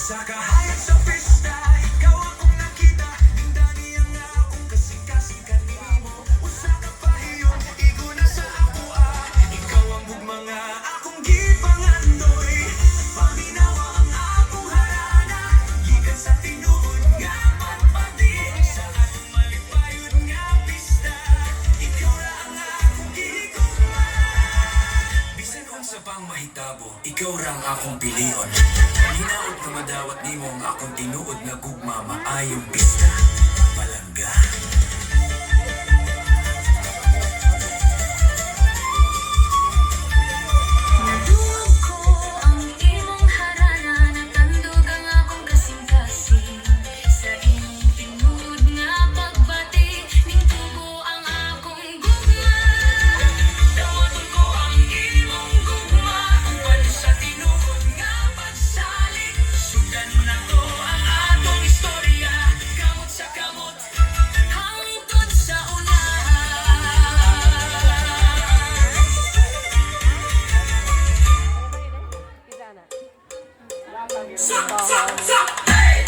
Sa kahayag sa pista, ikaw akong nakita. Dindani ang akong kasing-kasing kanimo. Usa ka pahiyon, igo na sa ako ikaw ang bugmanga akong gipangandoy. Paminawa ang akong harana, gikan sa tinuod nga magpati. Sa atong malipayod nga pista, ikaw ra ang akong gihigugma. Bisan unsa pang mahitabo, ikaw ra ang akong pilion. Hinaot na madawat nimo ang akong tinuod nga gugma, maayong pista, palangga. Naduog ko ang imong harana, natandog ang akong kasing-kasing. Sa imong tinuod nga pagbati, ning tubo ang akong gugma. Dawaton ko ang imong gugma, uban sa tinuod nga pagsalik. Sundan na to ang atong istorya, kamot sa kamot, Hangtod sa unahan. sak, sak, sak, hey!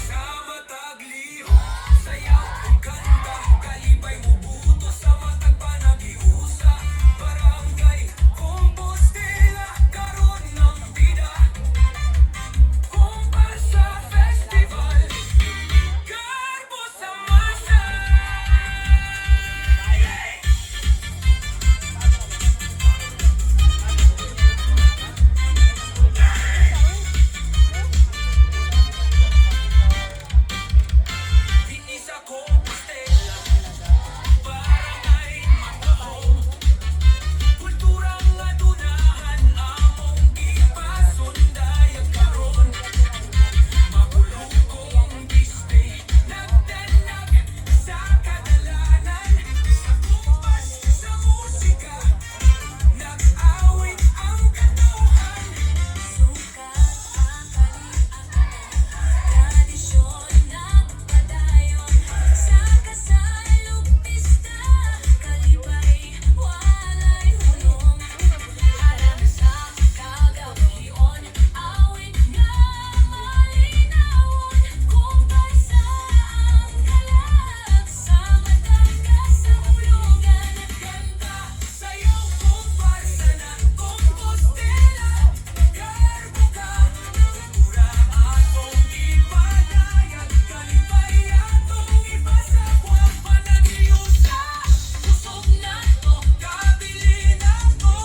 Sa matag lihok, sayaw ug kanta, kalibay mo buto sa matag panagiusa. Barangay Compostela, karon ng bida, kumpar sa festival, garbo sa masa. Dinis sa Compostela, barangay magkahom, kultura nga dunahan among gipasundayan karon. Mabulukong biste, nagdanag sa kadalanan, sa kumpas, sa musika, nag-awit ang katuhan. Sukat ang kalian, tradisyon nagpadayon. Sa kasal ug pista, kalipay walay hulong. Harang sa kagahion, awit nga malinawon. Kumpay sa ang kalag, sa matag kasahulugan. Kanta, sayaw, kumparsa ng Compostela, garbo ka ng kultura atong ipadayan, kalipay atong ipasakwa, panagiusa. Kusog na to, kabili na to,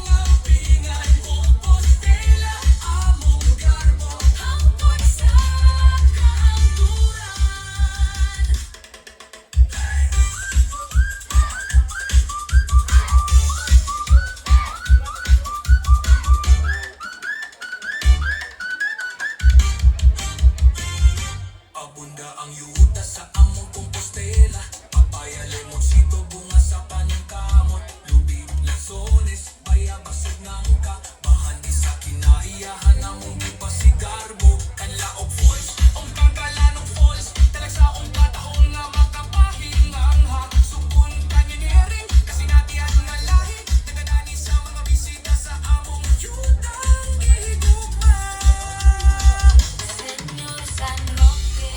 ngapingan Compostela, among garbo. Hangtod sa kahangturan. Abunda ang yuta sa among Compostela, papaya, lemonsito, bunga sa paningkamot, lubi, lansones, bayabas ug nangka, bahandi sa kinaiyahan among gipasigarbo, kanlaog falls, ang pangkalanong falls, talagsaong patahon nga makapahingang ha, subon kanyenering, kasinatian nga lahi, tagadani sa mga bisita sa among yutang gihigugma. Señor San Roque,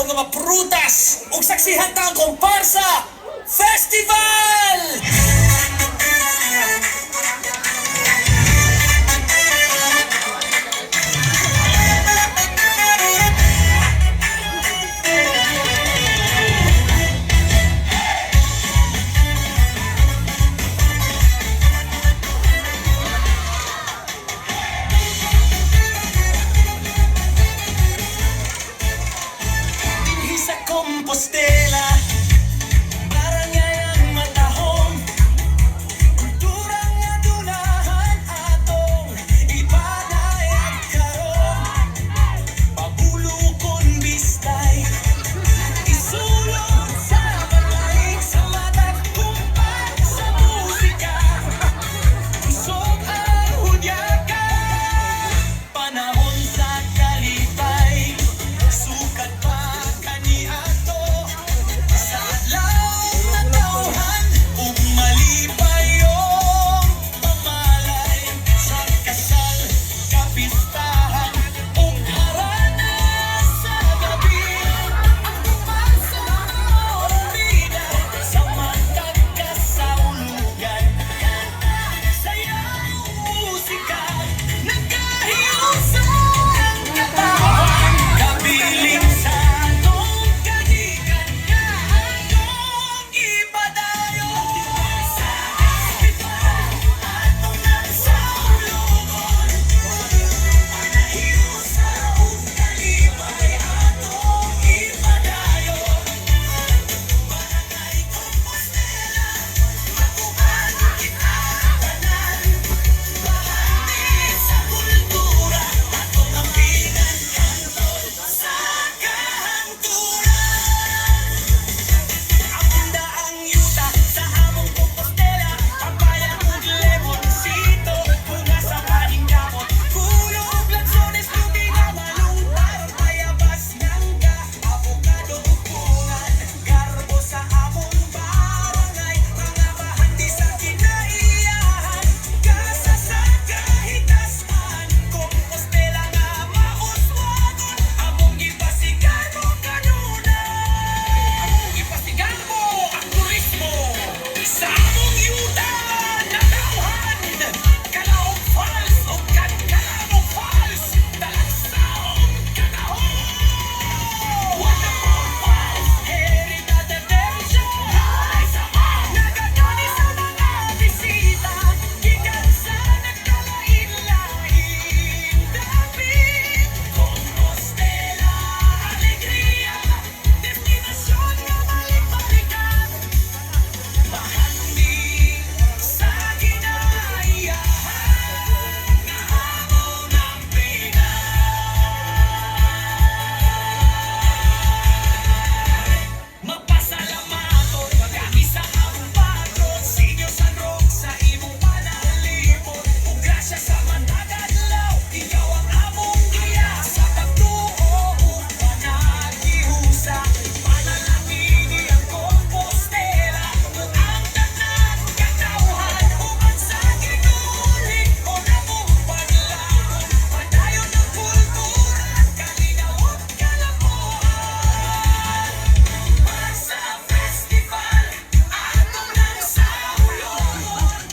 nga maprutas ug saksihan ta ang komparsa festival. Dinhi sa Compostela, barangay ang matahong, kultura nga dunahan atong ipadayag karon. Pabulukon bistay, isulod sa balay, sa matag kumpay sa musika, kusog ang hudyaka, panahon sa kalipay, sukat pa kaniadto sa adlaw nga tawhan ug malipayong pamalay sa kasal, kapistahan ug harana sa gabi. Ang sa orbida sa matag kasaulugan, sayaw musika nagkahiusan katawan, kabiling sa atong kanikan nga atong ipadayon sa festival atong nagsaulugon, panahiusan ug kalipay atong ipadayon. Barangay Compostela, matuman kita tanan, bahagi sa kultura atong ampinan hangtod sa kahangturan. Abunda ang yuta sa among Compostela, papayan ug lemonsito, bunga sa paning damot, pulo ug lansones, lubi nga malungtar, bayabas ngangga, avocado ug bungan, garbo sa among barangay, mga bahandi sa kinaiyahan, kasa sa kahitasan, Compostela nga mauswagon, among gipasigan mo kanunay, among gipasigan mo ang turismo sa among yuta natawhan, Kalaog Falls ug Kankanamong Falls, Talagsaong Katahon, Waterfall Falls, Heritage Attention, nagagani sa mga bisita, gikan sa nagkalain-lain dapit. Compostela, alegria, destinasyon nga balik-balikan, bahandi sa kinaiyahan nga hamon ang Pinay. Magpasalamaton kami sa among patron, Sinyo San Roque sa imong panalipod, ug grasya sa mandadadlaw, ikaw ang among giya sa pagtuo ug panagihusa. Panalangin ang Compostela ug ang tanan katawhan, uban sa ginulit o namong paglaon, padayon ang kultura, kalinaw ug kalapuan. Sa festival atong nagsaulugon,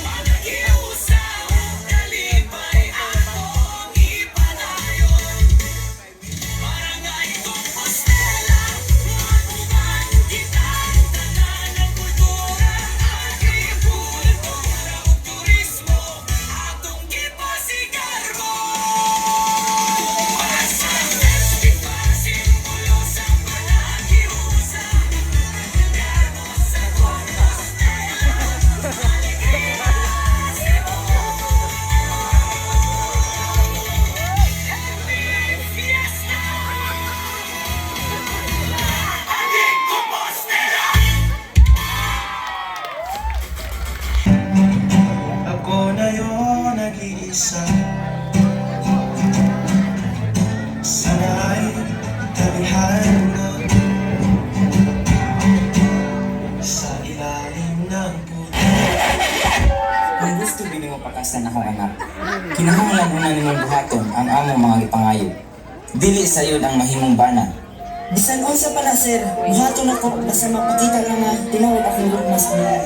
panagiusa ug kalipay atong ipadayon. Barangay Compostela, matuman kita tanan ang kultura, agrikultura ug turismo atong gipasigarbo. Sa festival, simbolo sa panagiusa, garbo sa Compostela, alegria sa Happy Fiesta! Ating Compostela! Ako na yun nag-iisa, sana'y tabihan na sa ilalim ng puti. Kung gusto bili mo pakasan akong anak, kinahanglan una nimong buhaton ang among mga gipangayo. Dili sayod ang mahimong bana, Bisan unsa para sir, buhaton ako basta mapakita lang na tinawag akong gugma sa mga.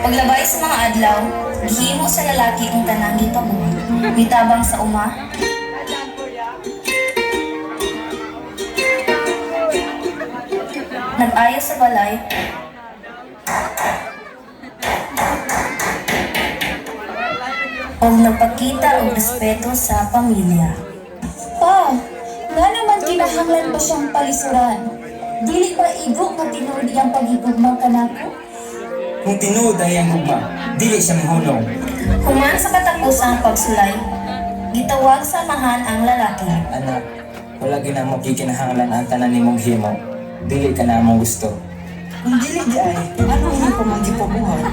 Paglabay sa mga adlaw, gihimo sa lalaki ang tanang gipabuhat. Mitabang sa uma, nag-ayo sa balay, o nagpakita og respeto sa pamilya. Pa, nga naman kinahanglan ba siyang palisuran? Dili ba igo nga tinuod iyang paghigugmang kanako? Kung tinuod ay ang gugma, dili siya mahulog. Human sa katapusang pagsulay, gitawag sa amahan ang lalaki. Anak, wala ginamo kikinahanglan ang tanan nimong himo. Dili ka na among gusto. Kung dili di ay, ano hindi ko magipabuhat?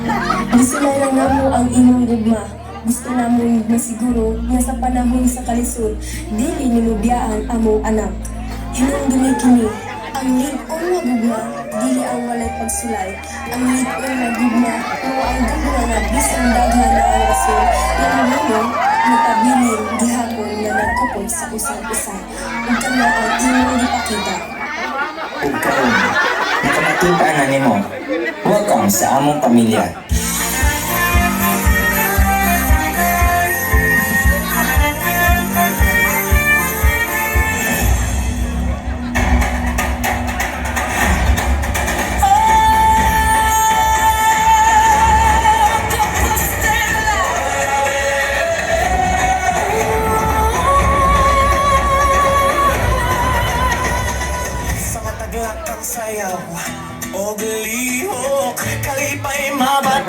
Gisulay lang namo ang imong gugma. Gusto namon masiguro nga sa panahon sa kalisod, dili nimubiyaan among anak. Hinungdumi kini, ang lig-on nga gugma, dili ang walay pagsulay. Ang lig-on nga gugma, o ang gugma nga bisan daghan na ang rason, yung nimo, nagpabilin gihapon na nagkupod sa usang-usang. Ug kana ang imong gipakita. Ug karon, nakamatutaan na nimo. Welcome sa among pamilya. Sa mataglak ang sayaw o lihok, kalipay mabat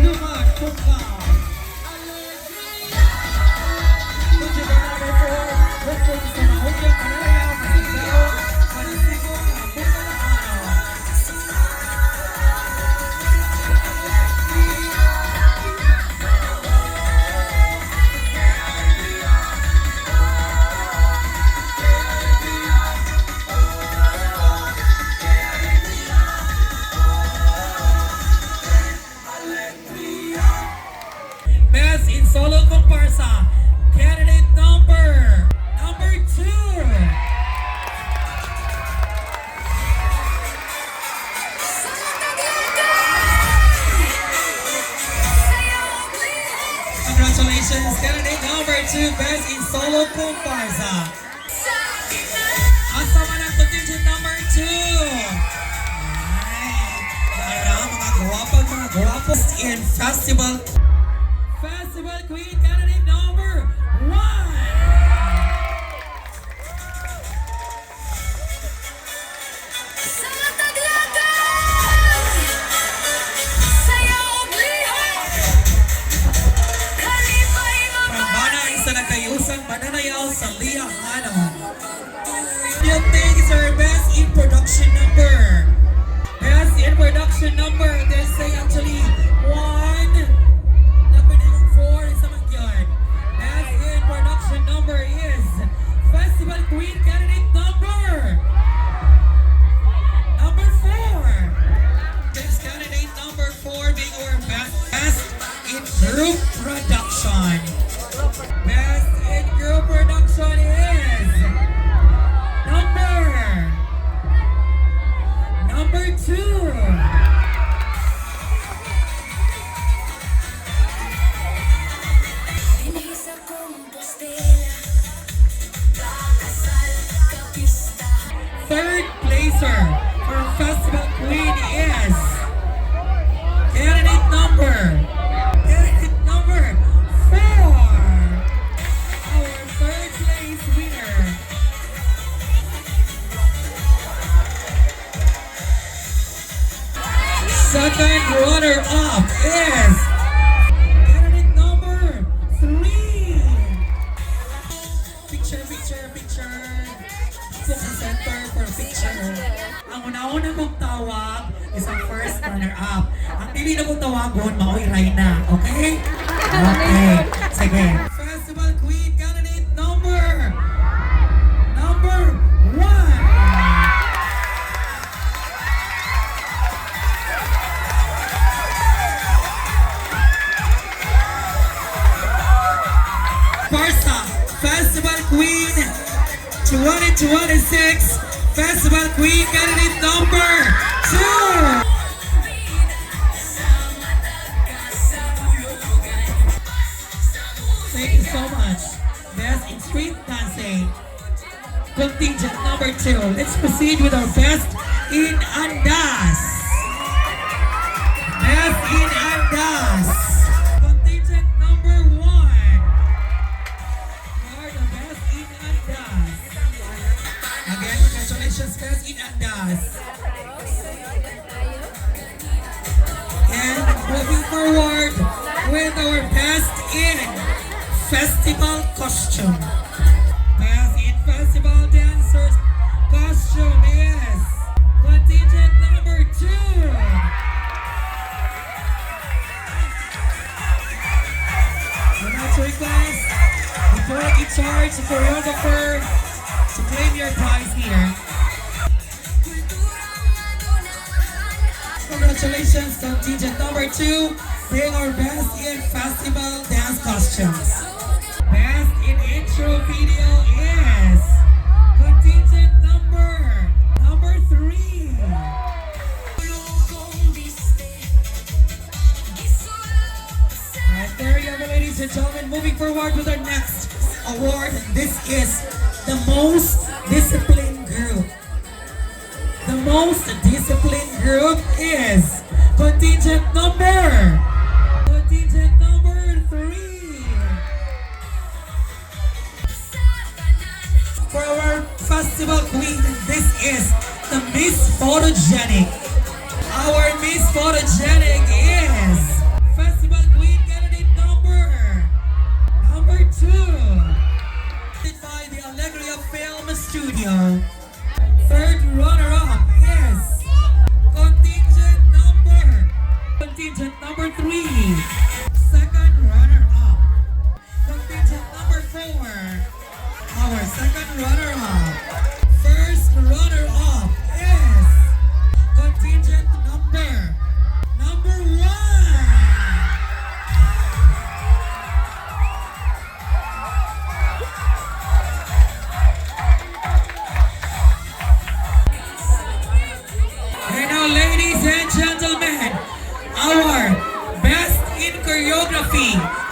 too much. Kumpa. Consider number 4. Let's go sa Mahugyang Mananayaw, Masigao, Manisigong, Bukalaano. Best in solo comparsa, candidate number 2. Congratulations, candidate number 2, best in solo comparsa. Asa man ang contingent number 2? Ay, tara mga guwapo in festival Queen, candidate number 1. Sa Taglagan, sayong lihok, kalipay Prambanan sa nagkayusan, mananayaw sa Liyahan. Yung thing is our best in production number. Best in production number. They say actually 1. Napinigong 4 sa Magyan. Best in production number is Festival Queen candidate number 4. This candidate number 4 being our best in group production. Best in group production is number 2. Binis akong Compostela, kakasal, kapistahan. Third placer for Festival Queen is candidate number 4. Our third place winner. Second runner-up is candidate number 3. Picture. Look sa center for a picture. Ang una-una kong tawag is ang first runner-up. Ang pili na kong tawagon, Maoy Rayna. Okay? Okay. Sige. Festival Queen candidate number 1. Parsa Festival Queen 2026 Festival Queen candidate number 2. Thank you so much. Best in street dancing. Contingent number 2. Let's proceed with our best in Andas. Best in Andas. Contingent number 1. You are the best in Andas. Again, congratulations, best in Andas. And moving forward with our best in festival costume. Best in festival dancers costume is contingent number 2. I'd like to request the board in charge, the choreographer, to claim your prize here. Congratulations, contingent number 2, being our best in festival dance costumes. Best in intro video is contingent number 3. Alright, there you have it, ladies and gentlemen. Moving forward with our next award. This is the most disciplined group. The most disciplined group is contingent number 3. For our festival queen, this is the Miss Photogenic. Our Miss Photogenic is Festival choreography,